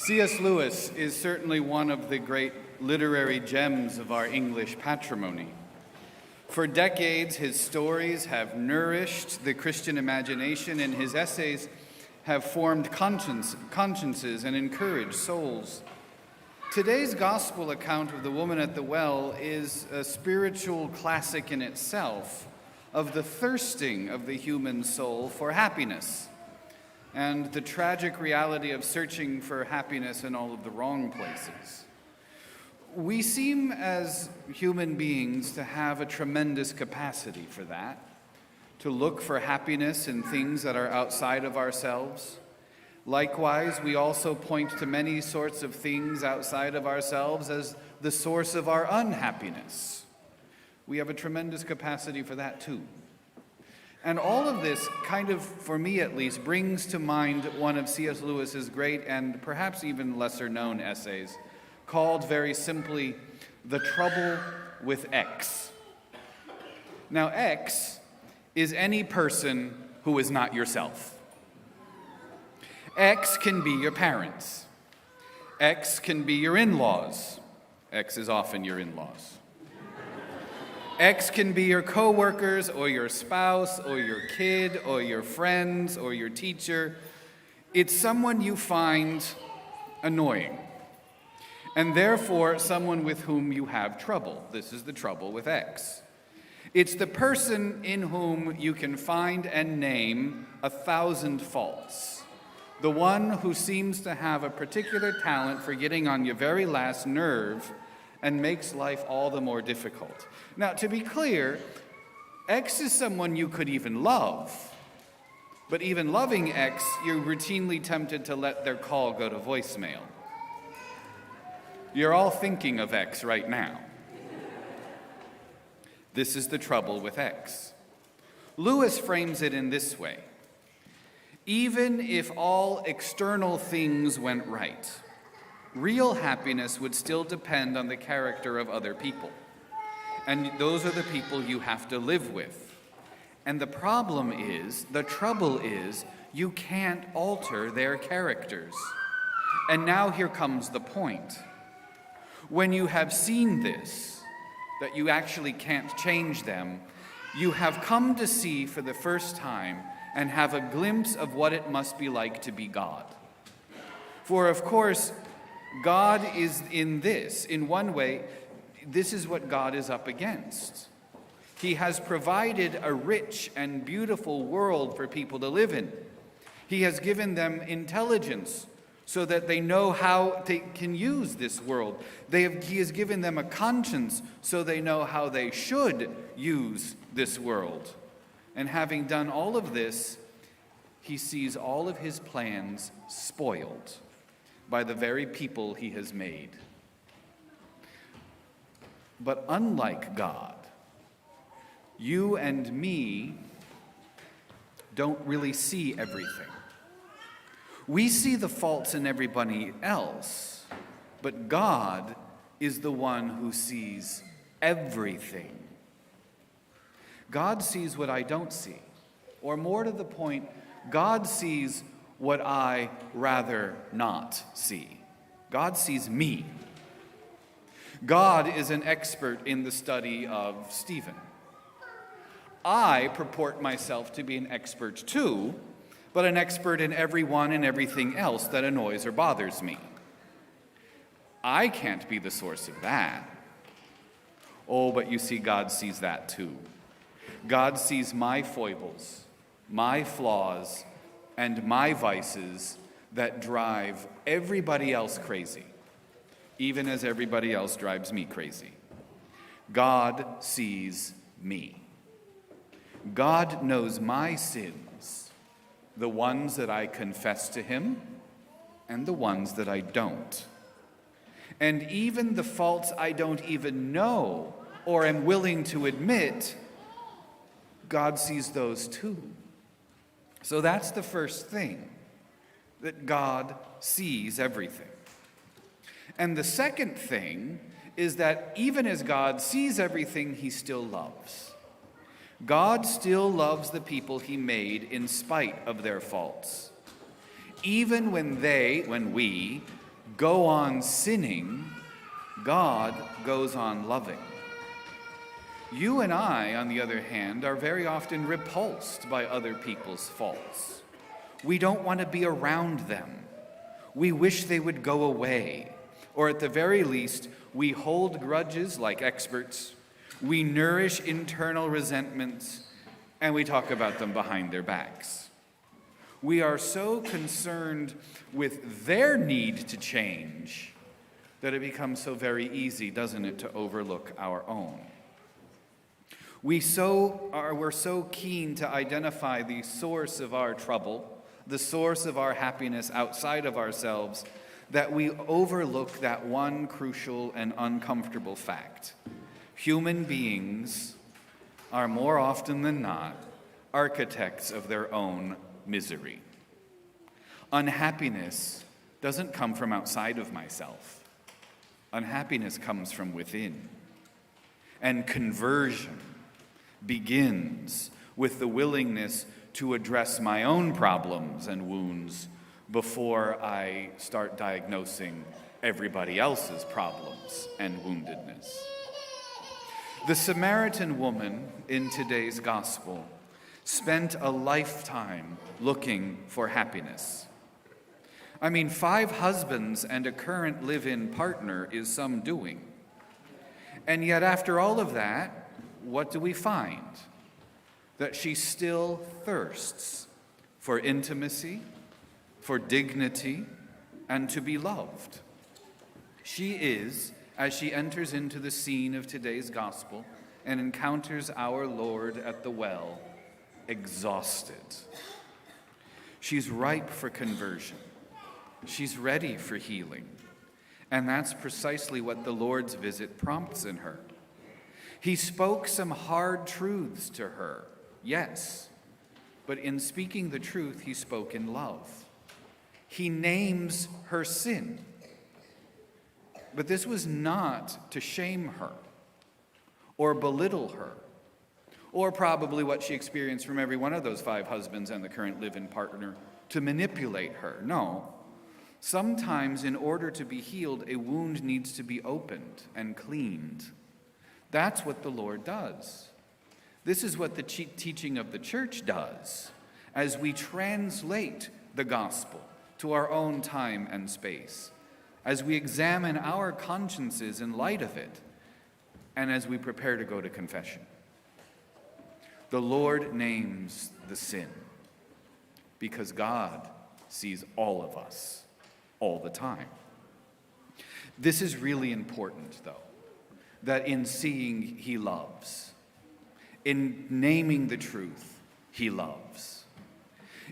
C.S. Lewis is certainly one of the great literary gems of our English patrimony. For decades, his stories have nourished the Christian imagination, and his essays have formed consciences and encouraged souls. Today's gospel account of the woman at the well is a spiritual classic in itself of the thirsting of the human soul for happiness and the tragic reality of searching for happiness in all of the wrong places. We seem as human beings to have a tremendous capacity for that, to look for happiness in things that are outside of ourselves. Likewise, we also point to many sorts of things outside of ourselves as the source of our unhappiness. We have a tremendous capacity for that too. And all of this kind of, for me at least, brings to mind one of C.S. Lewis's great and perhaps even lesser known essays, called very simply, The Trouble with X. Now, X is any person who is not yourself. X can be your parents. X can be your in-laws. X is often your in-laws. X can be your coworkers or your spouse or your kid or your friends or your teacher. It's someone you find annoying, and therefore someone with whom you have trouble. This is the trouble with X. It's the person in whom you can find and name 1,000 faults. The one who seems to have a particular talent for getting on your very last nerve and makes life all the more difficult. Now, to be clear, X is someone you could even love. But even loving X, you're routinely tempted to let their call go to voicemail. You're all thinking of X right now. This is the trouble with X. Lewis frames it in this way. Even if all external things went right, real happiness would still depend on the character of other people. And those are the people you have to live with. And the trouble is, you can't alter their characters. And now here comes the point. When you have seen this, that you actually can't change them, you have come to see for the first time and have a glimpse of what it must be like to be God. For of course, God is in one way, this is what God is up against. He has provided a rich and beautiful world for people to live in. He has given them intelligence so that they know how they can use this world. He has given them a conscience so they know how they should use this world. And having done all of this, he sees all of his plans spoiled by the very people he has made. But unlike God, you and me don't really see everything. We see the faults in everybody else, but God is the one who sees everything. God sees what I don't see, or more to the point, God sees what I rather not see. God sees me. God is an expert in the study of Stephen. I purport myself to be an expert too, but an expert in everyone and everything else that annoys or bothers me. I can't be the source of that. Oh, but you see, God sees that too. God sees my foibles, my flaws, and my vices that drive everybody else crazy, even as everybody else drives me crazy. God sees me. God knows my sins, the ones that I confess to him and the ones that I don't. And even the faults I don't even know or am willing to admit, God sees those too. So that's the first thing, that God sees everything. And the second thing is that even as God sees everything, he still loves. God still loves the people he made in spite of their faults. Even when we go on sinning, God goes on loving. You and I, on the other hand, are very often repulsed by other people's faults. We don't want to be around them. We wish they would go away. Or at the very least, we hold grudges like experts. We nourish internal resentments, and we talk about them behind their backs. We are so concerned with their need to change that it becomes so very easy, doesn't it, to overlook our own. We're so keen to identify the source of our trouble, the source of our happiness outside of ourselves, that we overlook that one crucial and uncomfortable fact. Human beings are more often than not architects of their own misery. Unhappiness doesn't come from outside of myself. Unhappiness comes from within. And conversion begins with the willingness to address my own problems and wounds before I start diagnosing everybody else's problems and woundedness. The Samaritan woman in today's gospel spent a lifetime looking for happiness. 5 husbands and a current live-in partner is some doing. And yet after all of that, what do we find? That she still thirsts for intimacy, for dignity, and to be loved. She is, as she enters into the scene of today's gospel and encounters our Lord at the well, exhausted. She's ripe for conversion. She's ready for healing. And that's precisely what the Lord's visit prompts in her. He spoke some hard truths to her, yes, but in speaking the truth, he spoke in love. He names her sin. But this was not to shame her or belittle her, or probably what she experienced from every one of those 5 husbands and the current live-in partner, to manipulate her. No. Sometimes in order to be healed, a wound needs to be opened and cleaned. That's what the Lord does. This is what the teaching of the church does as we translate the gospel to our own time and space, as we examine our consciences in light of it, and as we prepare to go to confession. The Lord names the sin because God sees all of us all the time. This is really important, though, that in seeing he loves, in naming the truth, he loves.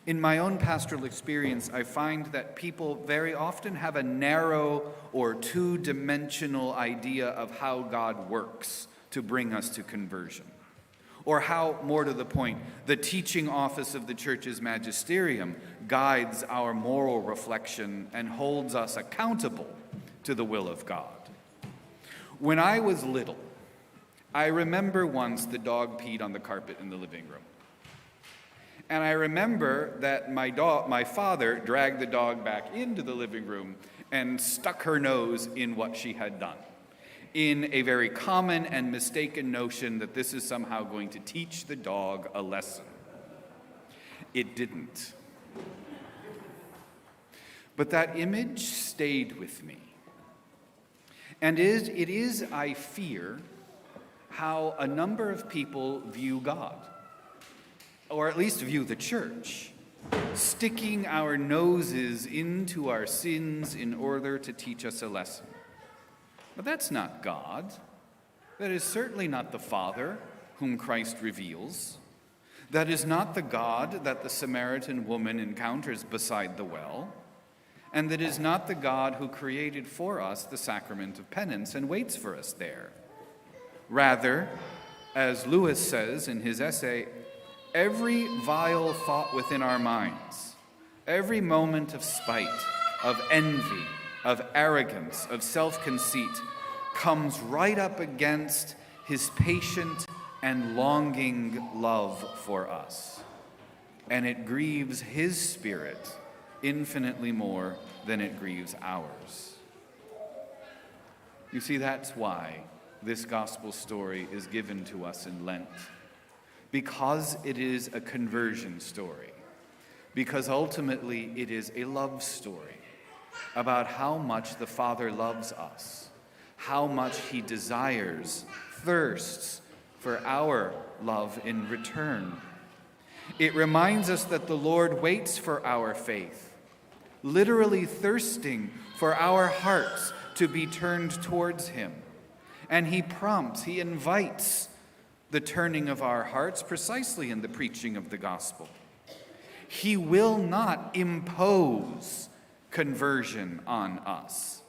In my own pastoral experience, I find that people very often have a narrow or two-dimensional idea of how God works to bring us to conversion, or how, more to the point, the teaching office of the church's magisterium guides our moral reflection and holds us accountable to the will of God. When I was little, I remember once the dog peed on the carpet in the living room. And I remember that my father dragged the dog back into the living room and stuck her nose in what she had done, in a very common and mistaken notion that this is somehow going to teach the dog a lesson. It didn't. But that image stayed with me. And it is, I fear, how a number of people view God, or at least view the church, sticking our noses into our sins in order to teach us a lesson. But that's not God. That is certainly not the Father whom Christ reveals. That is not the God that the Samaritan woman encounters beside the well. And that is not the God who created for us the sacrament of penance and waits for us there. Rather, as Lewis says in his essay, every vile thought within our minds, every moment of spite, of envy, of arrogance, of self-conceit, comes right up against his patient and longing love for us. And it grieves his spirit infinitely more than it grieves ours. You see, that's why this gospel story is given to us in Lent. Because it is a conversion story. Because ultimately it is a love story about how much the Father loves us, how much he desires, thirsts for our love in return. It reminds us that the Lord waits for our faith, literally thirsting for our hearts to be turned towards him. And he prompts, he invites the turning of our hearts precisely in the preaching of the gospel. He will not impose conversion on us,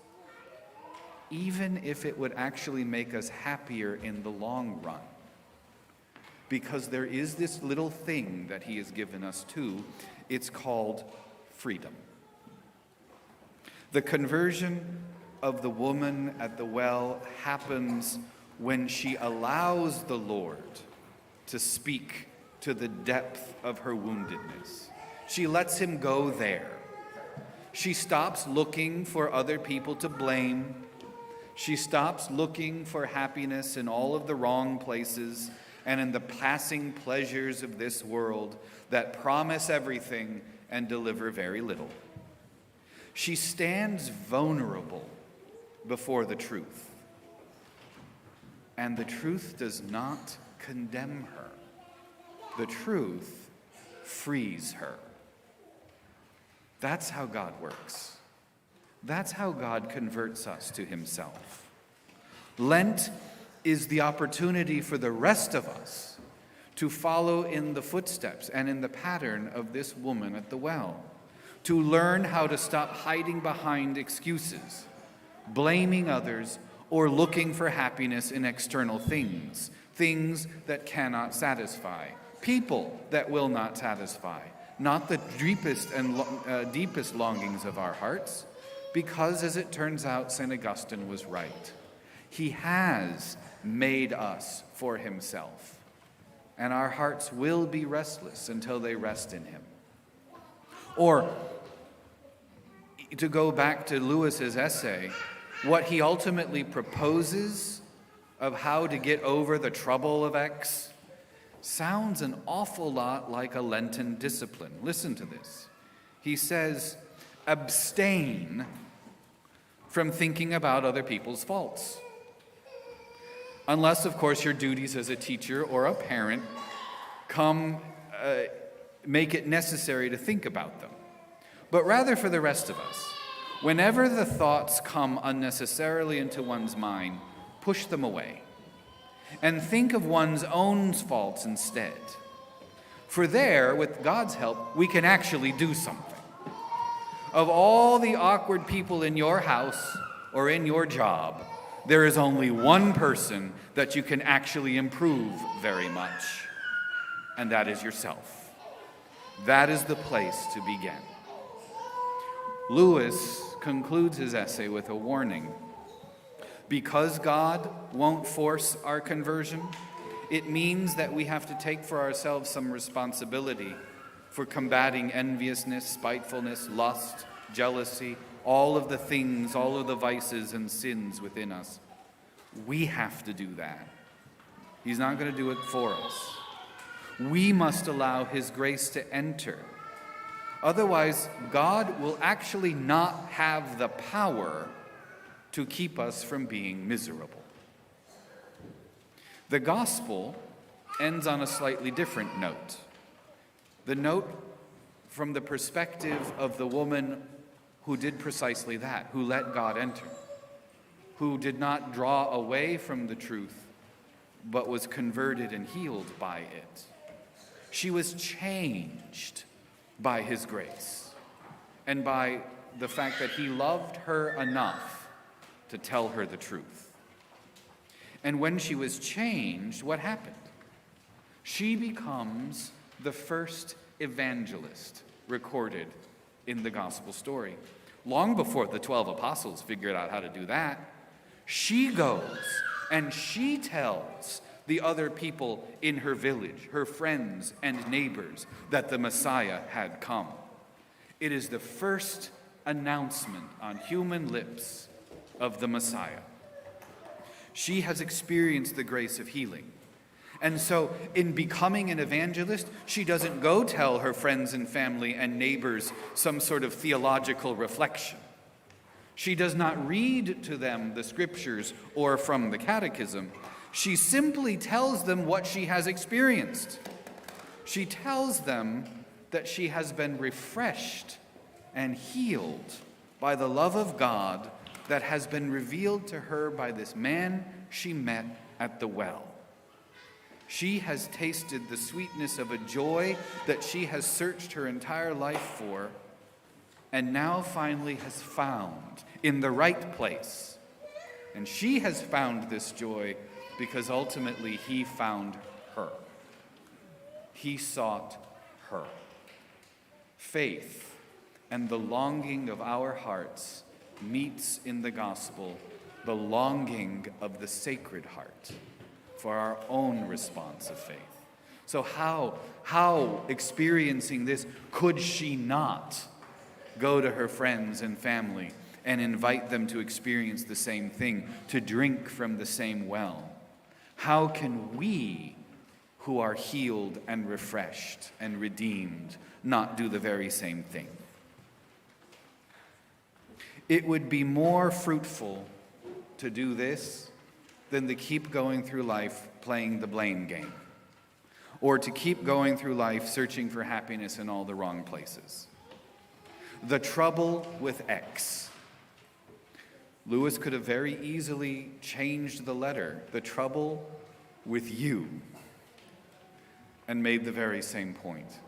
even if it would actually make us happier in the long run. Because there is this little thing that he has given us too. It's called freedom. The conversion of the woman at the well happens when she allows the Lord to speak to the depth of her woundedness. She lets him go there. She stops looking for other people to blame. She stops looking for happiness in all of the wrong places and in the passing pleasures of this world that promise everything and deliver very little. She stands vulnerable before the truth, and the truth does not condemn her. The truth frees her. That's how God works. That's how God converts us to himself. Lent is the opportunity for the rest of us to follow in the footsteps and in the pattern of this woman at the well, to learn how to stop hiding behind excuses, blaming others, or looking for happiness in external things, things that cannot satisfy, people that will not satisfy, not the deepest and deepest longings of our hearts, because, as it turns out, St. Augustine was right. He has made us for himself, and our hearts will be restless until they rest in him. Or, to go back to Lewis's essay, what he ultimately proposes of how to get over the trouble of X sounds an awful lot like a Lenten discipline. Listen to this. He says, abstain from thinking about other people's faults. Unless, of course, your duties as a teacher or a parent make it necessary to think about them. But rather for the rest of us, whenever the thoughts come unnecessarily into one's mind, push them away and think of one's own faults instead. For there, with God's help, we can actually do something. Of all the awkward people in your house or in your job, there is only one person that you can actually improve very much, and that is yourself. That is the place to begin. Lewis concludes his essay with a warning. Because God won't force our conversion, it means that we have to take for ourselves some responsibility for combating enviousness, spitefulness, lust, jealousy, all of the things, all of the vices and sins within us. We have to do that. He's not going to do it for us. We must allow his grace to enter. Otherwise, God will actually not have the power to keep us from being miserable. The gospel ends on a slightly different note. The note from the perspective of the woman who did precisely that, who let God enter, who did not draw away from the truth, but was converted and healed by it. She was changed by his grace and by the fact that he loved her enough to tell her the truth. And when she was changed, what happened? She becomes the first evangelist recorded in the gospel story. Long before the 12 apostles figured out how to do that, she goes and she tells the other people in her village, her friends and neighbors, that the Messiah had come. It is the first announcement on human lips of the Messiah. She has experienced the grace of healing. And so, in becoming an evangelist, she doesn't go tell her friends and family and neighbors some sort of theological reflection. She does not read to them the scriptures or from the catechism. She simply tells them what she has experienced. She tells them that she has been refreshed and healed by the love of God that has been revealed to her by this man she met at the well. She has tasted the sweetness of a joy that she has searched her entire life for, and now finally has found in the right place. And she has found this joy because ultimately he found her. He sought her. Faith and the longing of our hearts meets in the gospel the longing of the Sacred Heart for our own response of faith. So how experiencing this, could she not go to her friends and family and invite them to experience the same thing, to drink from the same well? How can we, who are healed and refreshed and redeemed, not do the very same thing? It would be more fruitful to do this than to keep going through life playing the blame game, or to keep going through life searching for happiness in all the wrong places. The trouble with X. Lewis could have very easily changed the letter, the trouble with you, and made the very same point.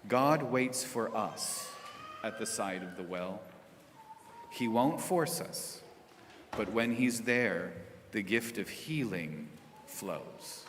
God waits for us at the side of the well. He won't force us, but when he's there, the gift of healing flows.